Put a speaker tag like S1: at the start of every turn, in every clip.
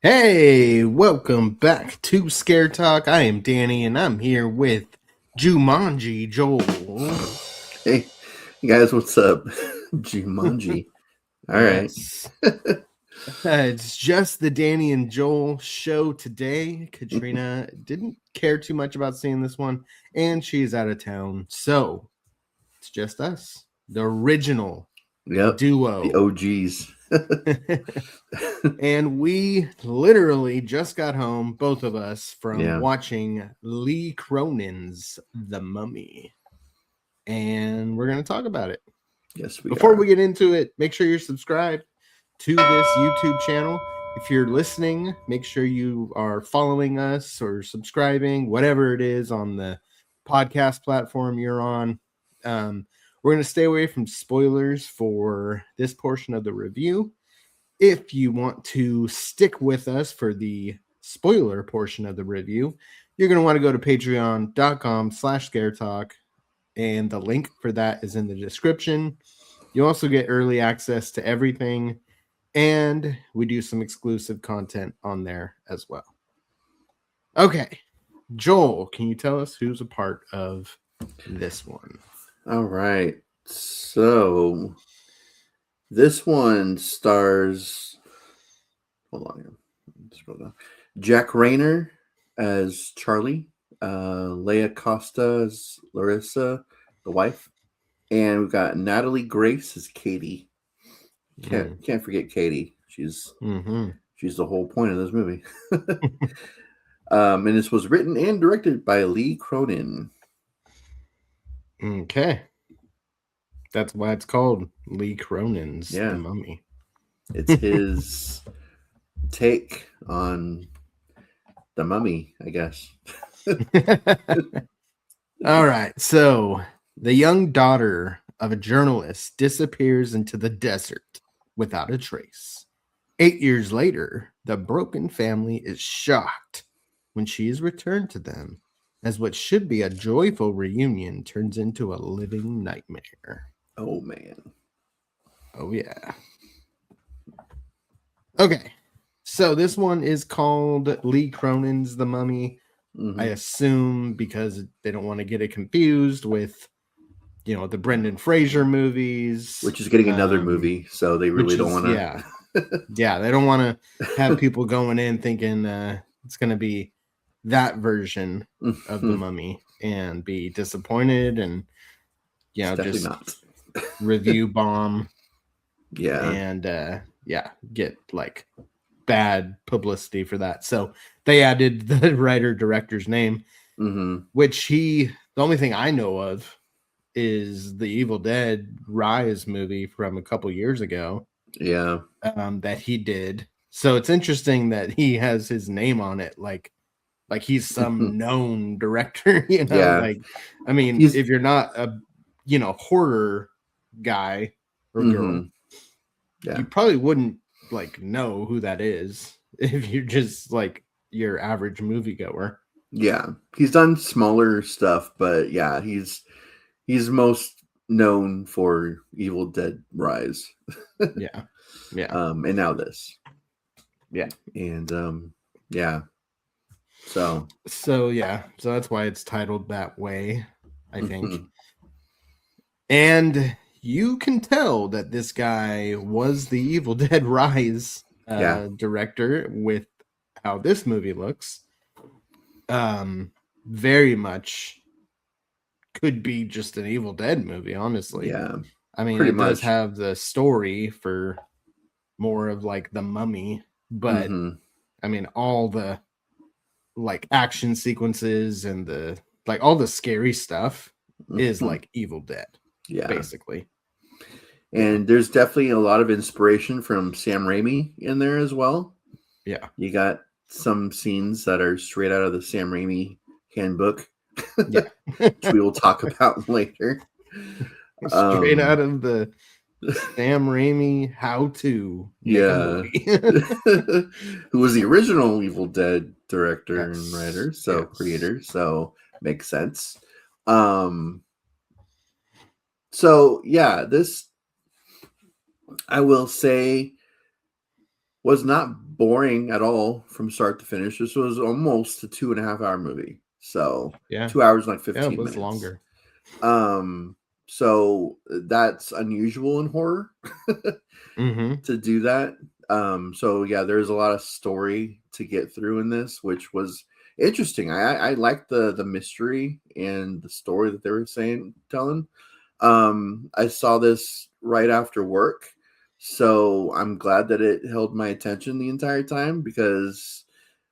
S1: Hey, welcome back to Scare Talk. I am Danny, and I'm here with Jumanji Joel.
S2: Hey, guys, what's up? Jumanji. All right.
S1: Yes. It's just the Danny and Joel show today. Katrina didn't care too much about seeing this one, and she's out of town. So it's just us, the original
S2: Yep.
S1: duo.
S2: The OGs.
S1: And we literally just got home, both of us, from
S2: Yeah.
S1: watching Lee Cronin's The Mummy. And we're going to talk about it.
S2: Yes, we
S1: Before
S2: are.
S1: we get into it, make sure you're subscribed to this YouTube channel. If you're listening, make sure you are following us or subscribing, whatever it is on the podcast platform you're on. We're going to stay away from spoilers for this portion of the review. If you want to stick with us for the spoiler portion of the review, you're going to want to go to patreon.com/scaretalk, and the link for that is in the description. You also get early access to everything, and we do some exclusive content on there as well. Okay, Joel, can you tell us who's a part of this one?
S2: All right. So this one stars. Hold on here. Scroll down. Jack Rayner as Charlie, Leia Costa as Larissa, the wife, and we've got Natalie Grace as Katie. Can't forget Katie. She's the whole point of this movie. And this was written and directed by Lee Cronin.
S1: Okay. That's why it's called Lee Cronin's The Mummy.
S2: It's his take on The Mummy, I guess.
S1: All right. So the young daughter of a journalist disappears into the desert without a trace. 8 years later, the broken family is shocked when she is returned to them, as what should be a joyful reunion turns into a living nightmare.
S2: Oh, man.
S1: Oh, yeah. Okay. So this one is called Lee Cronin's The Mummy. Mm-hmm. I assume because they don't want to get it confused with, the Brendan Fraser movies.
S2: Which is getting another movie, so they really don't want to.
S1: Yeah. Yeah, they don't want to have people going in thinking it's going to be that version of The Mummy and be disappointed and, just
S2: not.
S1: review bomb.
S2: Yeah.
S1: And, get like bad publicity for that. So they added the writer-director's name, which the only thing I know of is the Evil Dead Rise movie from a couple years ago.
S2: Yeah.
S1: That he did. So it's interesting that he has his name on it, like he's some known director,
S2: Yeah.
S1: Like, I mean, if you're not a, horror guy or girl, you probably wouldn't know who that is if you're just like your average moviegoer.
S2: Yeah, he's done smaller stuff, but yeah, he's most known for Evil Dead Rise.
S1: Yeah.
S2: And now this.
S1: Yeah.
S2: And yeah. So
S1: that's why it's titled that way, I think. And you can tell that this guy was the Evil Dead Rise director with how this movie looks. Very much could be just an Evil Dead movie, honestly.
S2: Yeah.
S1: I mean, it does have the story for more of like the Mummy, but I mean, all the like action sequences and the like all the scary stuff is like Evil Dead. Yeah, basically.
S2: And there's definitely a lot of inspiration from Sam Raimi in there as well.
S1: Yeah.
S2: You got some scenes that are straight out of the Sam Raimi handbook.
S1: Yeah.
S2: Which we will talk about later.
S1: Straight out of the Sam Raimi how-to.
S2: Yeah. Who was the original Evil Dead director and writer, creator, so makes sense. So yeah, this, I will say, was not boring at all from start to finish. This was almost a 2.5 hour movie. So
S1: Yeah.
S2: 2 hours and like
S1: Yeah, it
S2: 15
S1: was
S2: minutes.
S1: longer.
S2: So that's unusual in horror
S1: Mm-hmm.
S2: to do that. So yeah, there's a lot of story to get through in this, which was interesting. I liked the mystery and the story that they were telling. I saw this right after work, so I'm glad that it held my attention the entire time because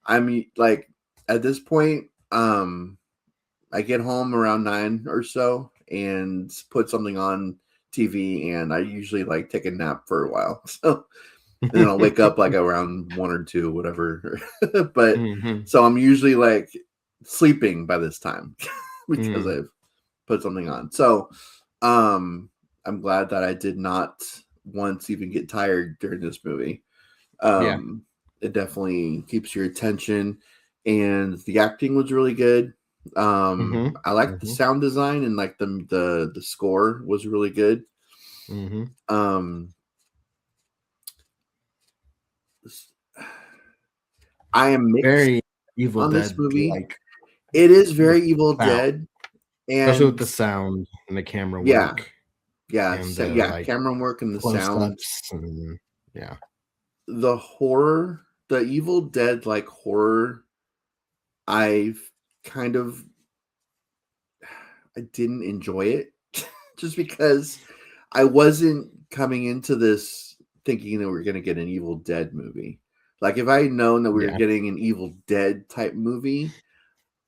S2: I'm like at this point, I get home around 9 or so and put something on TV, and I usually like take a nap for a while. So and then I'll wake up like around 1 or 2, whatever. But
S1: Mm-hmm.
S2: so I'm usually like sleeping by this time because
S1: Mm.
S2: I've put something on. So I'm glad that I did not once even get tired during this movie.
S1: Yeah.
S2: It definitely keeps your attention, and the acting was really good.
S1: Mm-hmm.
S2: I liked the
S1: Mm-hmm.
S2: sound design, and like the score was really good.
S1: Mm-hmm.
S2: Um, I am mixed
S1: Very Evil
S2: on this
S1: Dead
S2: movie.
S1: like
S2: It is
S1: with
S2: very Evil
S1: sound,
S2: Dead,
S1: especially with
S2: and
S1: the sound and the camera
S2: yeah,
S1: work
S2: yeah,
S1: and
S2: so,
S1: the
S2: yeah,
S1: like
S2: camera work and the sound,
S1: close-ups and yeah.
S2: the horror, the Evil Dead like horror. I've kind of I didn't enjoy it just because I wasn't coming into this thinking that we are going to get an Evil Dead movie. Like if I had known that we were
S1: Yeah.
S2: getting an Evil Dead type movie,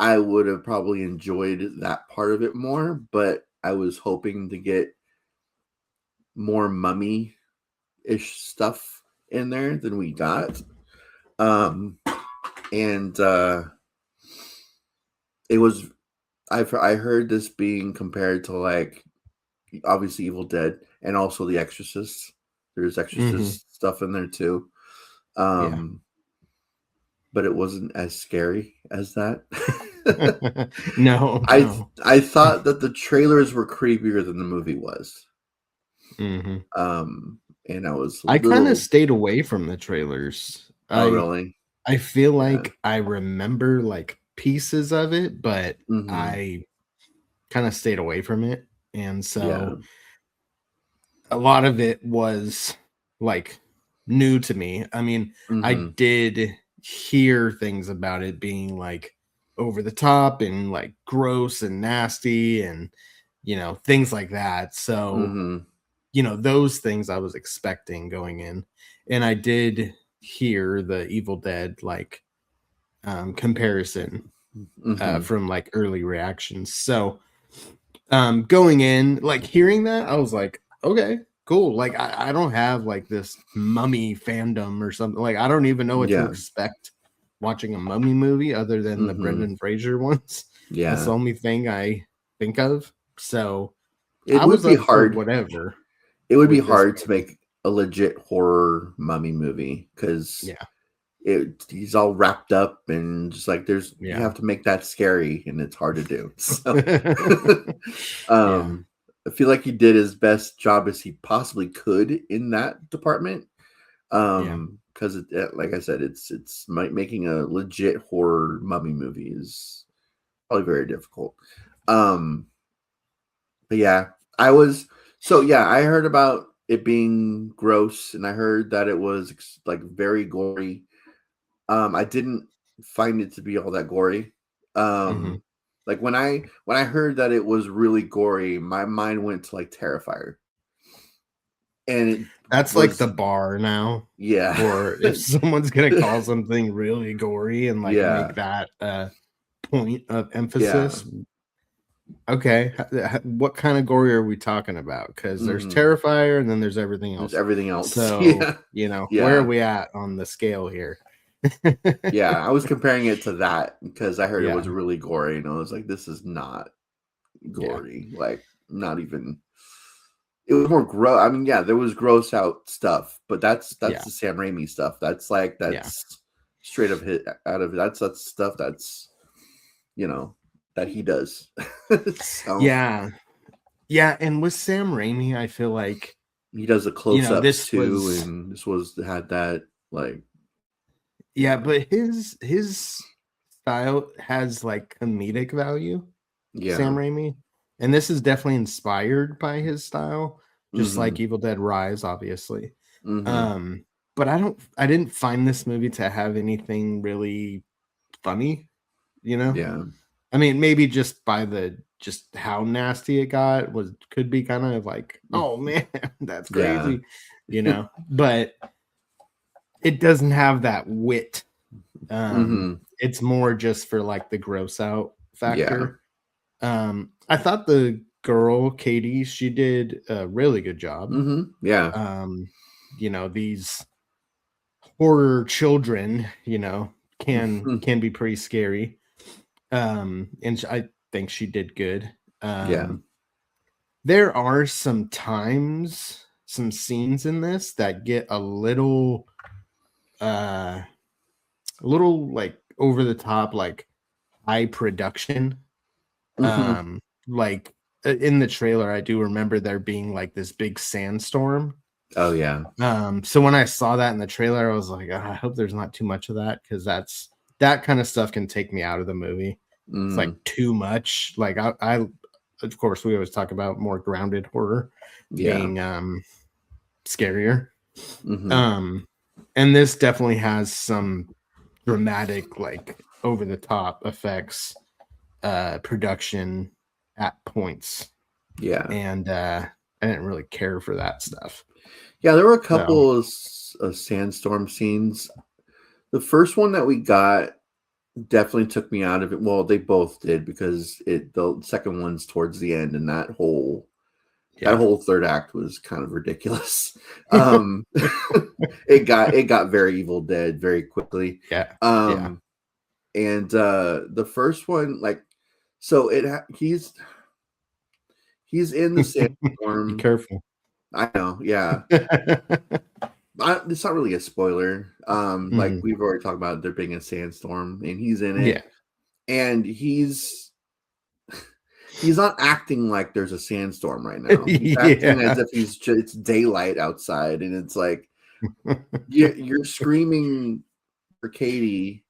S2: I would have probably enjoyed that part of it more, but I was hoping to get more mummy-ish stuff in there than we got. Um and it was I heard this being compared to like obviously Evil Dead and also The Exorcist. There's
S1: Mm-hmm.
S2: Exorcist stuff in there too.
S1: Yeah.
S2: But it wasn't as scary as that.
S1: No,
S2: I
S1: no.
S2: I thought that the trailers were creepier than the movie was.
S1: Mm-hmm.
S2: And I was a
S1: I kind of
S2: little
S1: stayed away from the trailers.
S2: oh
S1: I
S2: really?
S1: I feel
S2: Yeah.
S1: like I remember like pieces of it, but
S2: Mm-hmm.
S1: I kind of stayed away from it. And
S2: Yeah.
S1: so a lot of it was like new to me. I mean, I
S2: Mm-hmm.
S1: did hear things about it being like over the top and like gross and nasty and things like that. So,
S2: Mm-hmm.
S1: those things I was expecting going in. And I did hear the Evil Dead like comparison
S2: Mm-hmm.
S1: from like early reactions. So, going in like hearing that I was like, okay, cool. Like I don't have like this mummy fandom or something. Like I don't even know what to
S2: Yeah.
S1: expect watching a mummy movie other than the
S2: Mm-hmm.
S1: Brendan Fraser ones. That's the
S2: Yeah.
S1: only thing I think of. So
S2: It
S1: I
S2: would
S1: was
S2: be
S1: up for
S2: hard.
S1: whatever
S2: It would be
S1: with this
S2: hard to
S1: movie.
S2: make a legit horror mummy movie because
S1: Yeah.
S2: he's all wrapped up and just like you
S1: Yeah.
S2: have to make that scary and it's hard to do. So
S1: Yeah.
S2: I feel like he did his best job as he possibly could in that department.
S1: Yeah.
S2: Because like I said, it's making a legit horror mummy movie is probably very difficult. Um, but yeah, I heard about it being gross, and I heard that it was like very gory. I didn't find it to be all that gory.
S1: Hmm.
S2: Like when I heard that it was really gory, my mind went to like Terrifier, and it
S1: That's like the
S2: was
S1: bar now
S2: yeah,
S1: for if someone's gonna call something really gory and like
S2: yeah,
S1: make that point of
S2: yeah.
S1: emphasis. Okay, what kind of gory are we talking about? Because there's
S2: Hmm.
S1: Terrifier and then there's everything
S2: There's
S1: else.
S2: everything else.
S1: So
S2: Yeah,
S1: where are
S2: yeah,
S1: we at on the scale here?
S2: yeah. I was comparing it to that because I heard it
S1: Yeah,
S2: was really gory, and I was like, this is not
S1: yeah,
S2: gory. Like, not even. It was more gross. I mean, yeah, there was gross out stuff, but that's
S1: yeah,
S2: the Sam Raimi stuff.
S1: yeah,
S2: That's straight up hit out of that's stuff that's that he does. So
S1: yeah, yeah. And with Sam Raimi, I feel like
S2: he does the close ups
S1: this
S2: too,
S1: was
S2: and this was had that. Like,
S1: Yeah, but his style has like comedic value,
S2: yeah.
S1: Sam Raimi. And this is definitely inspired by his style, just
S2: Mm-hmm.
S1: like Evil Dead Rise, obviously.
S2: Mm-hmm.
S1: Um, but I didn't find this movie to have anything really funny, you know?
S2: Yeah.
S1: I mean, maybe just by the just how nasty it got was could be kind of like, oh man, that's
S2: Yeah.
S1: crazy, but it doesn't have that wit.
S2: Mm-hmm.
S1: It's more just for like the gross out
S2: Yeah.
S1: factor. I thought the girl, Katie, she did a really good job.
S2: Mm-hmm. Yeah.
S1: Um, these horror children, can be pretty scary. And I think she did good.
S2: Yeah.
S1: There are some times, some scenes in this that get uh, a little like over the top, like high production.
S2: Mm-hmm.
S1: Like in the trailer, I do remember there being like this big sandstorm.
S2: Oh yeah.
S1: So when I saw that in the trailer, I was like, "Ah, I hope there's not too much of that because that kind of stuff can take me out of the movie. It's like
S2: Mm.
S1: too much. Like I of course we always talk about more grounded horror
S2: Yeah.
S1: being scarier.
S2: Mm-hmm.
S1: Um and this definitely has some dramatic, like over the top effects, production at points.
S2: Yeah.
S1: And I didn't really care for that stuff.
S2: Yeah, there were a
S1: So
S2: couple of sandstorm scenes. The first one that we got definitely took me out of it. Well, they both did because the second one's towards the end, and that
S1: yeah.
S2: whole third act was kind of ridiculous. Um, it got very Evil Dead very quickly.
S1: Yeah. Yeah.
S2: Um, and the first one, like, so he's in the
S1: Be
S2: sandstorm.
S1: careful.
S2: I know, yeah. It's not really a spoiler. Like
S1: Mhm.
S2: we've already talked about there being a sandstorm, and he's in it,
S1: Yeah.
S2: and he's not acting like there's a sandstorm right now. He's acting as
S1: Yeah.
S2: if it's daylight outside, and it's like you're screaming for Katie,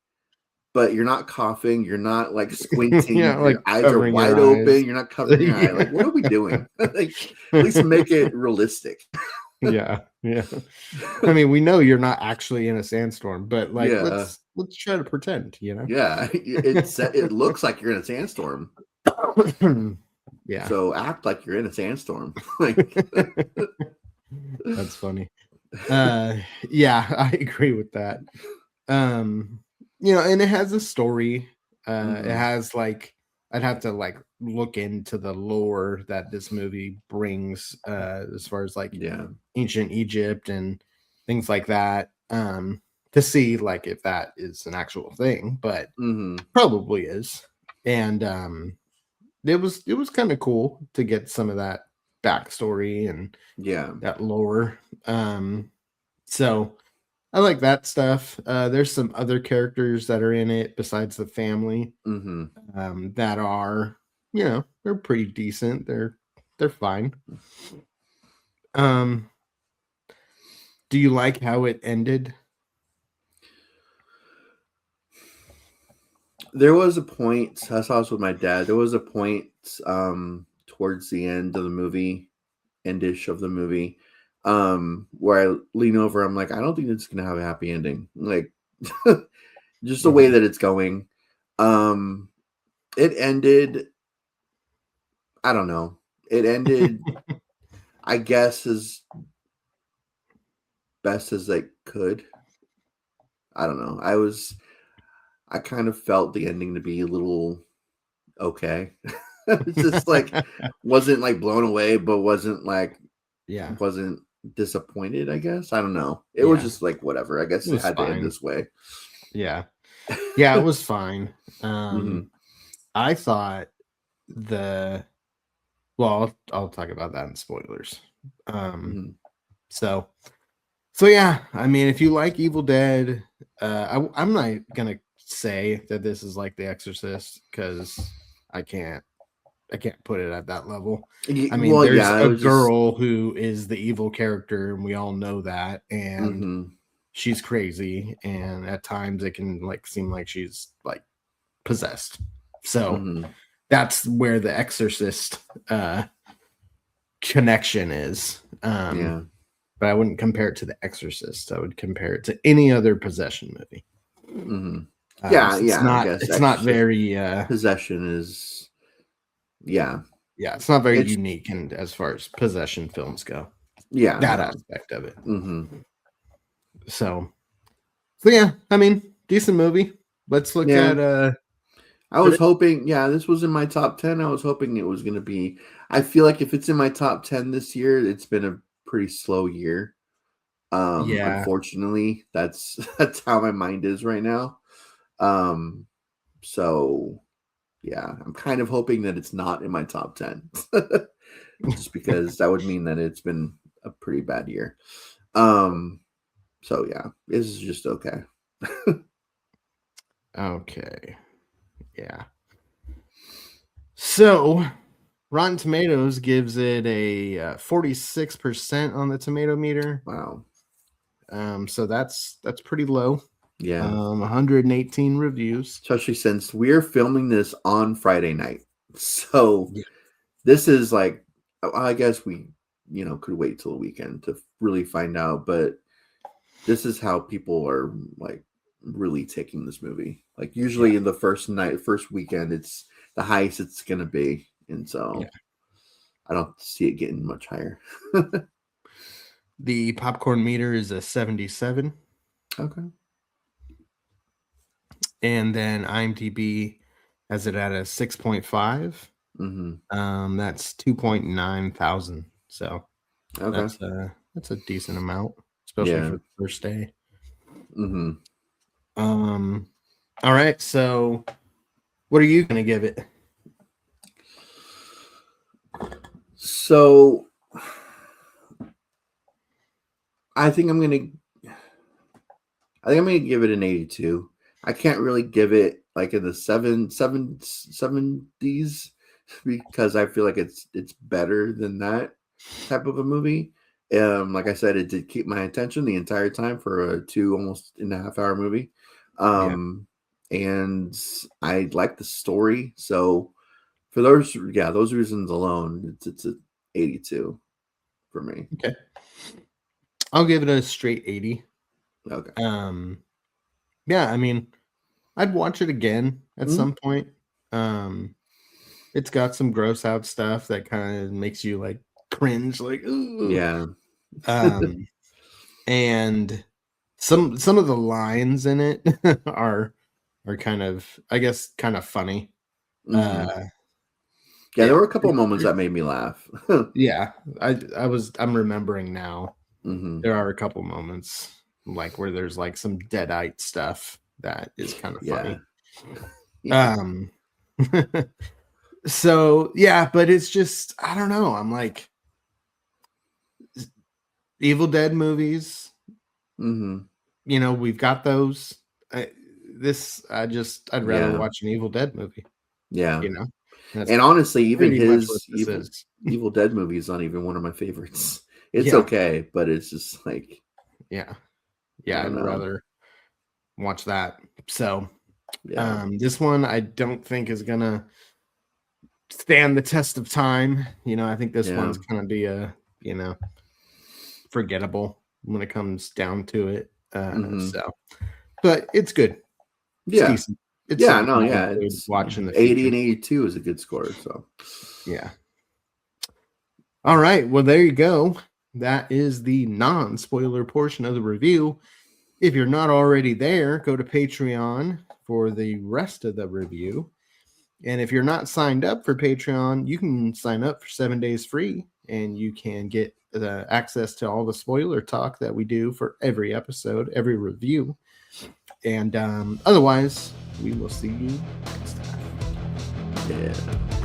S2: but you're not coughing, you're not like squinting,
S1: Yeah, like
S2: your eyes are
S1: covering your
S2: wide
S1: eyes.
S2: open, you're not covering your eye. Like, what are we doing? Like, at least make it realistic.
S1: Yeah. Yeah. I mean, we know you're not actually in a sandstorm, but like
S2: Yeah.
S1: let's try to pretend.
S2: Yeah, it looks like you're in a sandstorm.
S1: Yeah.
S2: So act like you're in a sandstorm. Like,
S1: That's funny. Yeah, I agree with that. Um, and it has a story. It
S2: mhm.
S1: has like I'd have to like look into the lore that this movie brings as far as like
S2: Yeah.
S1: ancient Egypt and things like that. To see like if that is an actual thing, but
S2: Mhm.
S1: probably is. And it was kind of cool to get some of that backstory and
S2: Yeah.
S1: that lore. So I like that stuff. There's some other characters that are in it besides the family,
S2: Mhm.
S1: that are, they're pretty decent. They're fine. Um, do you like how it ended?
S2: There was a point, I saw this with my dad. There was a point towards the end of the movie, endish of the movie, where I lean over, I'm like, I don't think it's gonna have a happy ending. Like just the way
S1: Mhm.
S2: that it's going. Um it ended, I don't know. It ended, I guess, as best as they could. I don't know. I kind of felt the ending to be a little okay. It's just like wasn't like blown away, but
S1: Yeah,
S2: wasn't disappointed, I guess. I don't know. It was
S1: yeah,
S2: just like whatever. I
S1: it
S2: guess it
S1: was
S2: had to end
S1: fine.
S2: this way.
S1: Yeah, yeah, it was fine.
S2: Hmm.
S1: I thought the well, I'll talk about that in spoilers. Um,
S2: Hmm.
S1: so So yeah, I mean, if you like Evil Dead, I'm not gonna say that this is like The Exorcist because I can't I can't put it at that level. I mean,
S2: Well,
S1: there's
S2: yeah, it
S1: a
S2: was just
S1: girl who is the evil character, and we all know that, and
S2: hmm
S1: she's crazy, and at times it can like seem like she's like possessed. So that's where the Exorcist connection is.
S2: Yeah.
S1: But I wouldn't compare it to the Exorcist. I would compare it to any other possession movie.
S2: Yeah,
S1: so
S2: yeah. I guess
S1: it's not very
S2: possession is. Yeah,
S1: it's not very unique, and as far as possession films go, that aspect of it. So yeah, I mean, decent movie. Let's look at.
S2: I was hoping. Yeah, this was in my top 10. I was hoping it was going to be. I feel like if it's in my top 10 this year, it's been a pretty slow year. Unfortunately, that's how my mind is right now. So yeah, I'm kind of hoping that it's not in my top 10. Just because that would mean that it's been a pretty bad year. So yeah, this is just okay.
S1: Okay. Yeah. So Rotten Tomatoes gives it a 46% on the tomato meter.
S2: Wow.
S1: So that's pretty low.
S2: Yeah.
S1: 118 reviews.
S2: Especially since we're filming this on Friday night. So this is like, I guess we, could wait till the weekend to really find out. But this is how people are like really taking this movie. Like usually in the first weekend, it's the highest it's going to be. And so I don't see it getting much higher.
S1: The popcorn meter is a 77.
S2: Okay.
S1: And then IMDb has it at a 6.5. That's 2.9 thousand. So that's a decent amount, especially for the first day. All right. So what are you going to give it?
S2: So I think I'm gonna give it an 82. I can't really give it like in the 70s because I feel like it's better than that type of a movie. Like I said, it did keep my attention the entire time for a almost 2.5 hour movie. And I like the story. So for those reasons alone, it's an 82 for me.
S1: Okay. I'll give it a straight 80.
S2: Okay.
S1: Yeah, I mean, I'd watch it again at some point. It's got some gross out stuff that kind of makes you like cringe, like ooh.
S2: Yeah.
S1: And some of the lines in it are kind of, I guess, kind of funny.
S2: Yeah, there were a couple of moments that made me laugh.
S1: Yeah, I'm remembering now. There are a couple moments like where there's like some deadite stuff that is kind of funny. So yeah, but it's just, I don't know. I'm like, Evil Dead movies. We've got those. I'd rather watch an Evil Dead movie.
S2: Yeah. And honestly, even his Evil Dead movie is not even one of my favorites. It's okay, but it's just like,
S1: I'd rather watch that. So this one I don't think is gonna stand the test of time. I think this one's gonna be a forgettable when it comes down to it. So, but it's good. It's decent. It's watching the
S2: 80 and 82 is a good score. So
S1: yeah. All right. Well, there you go. That is the non-spoiler portion of the review. If you're not already there, go to Patreon for the rest of the review. And if you're not signed up for Patreon, you can sign up for 7 days free, and you can get access to all the spoiler talk that we do for every episode, every review. And otherwise, we will see you next time.
S2: Yeah.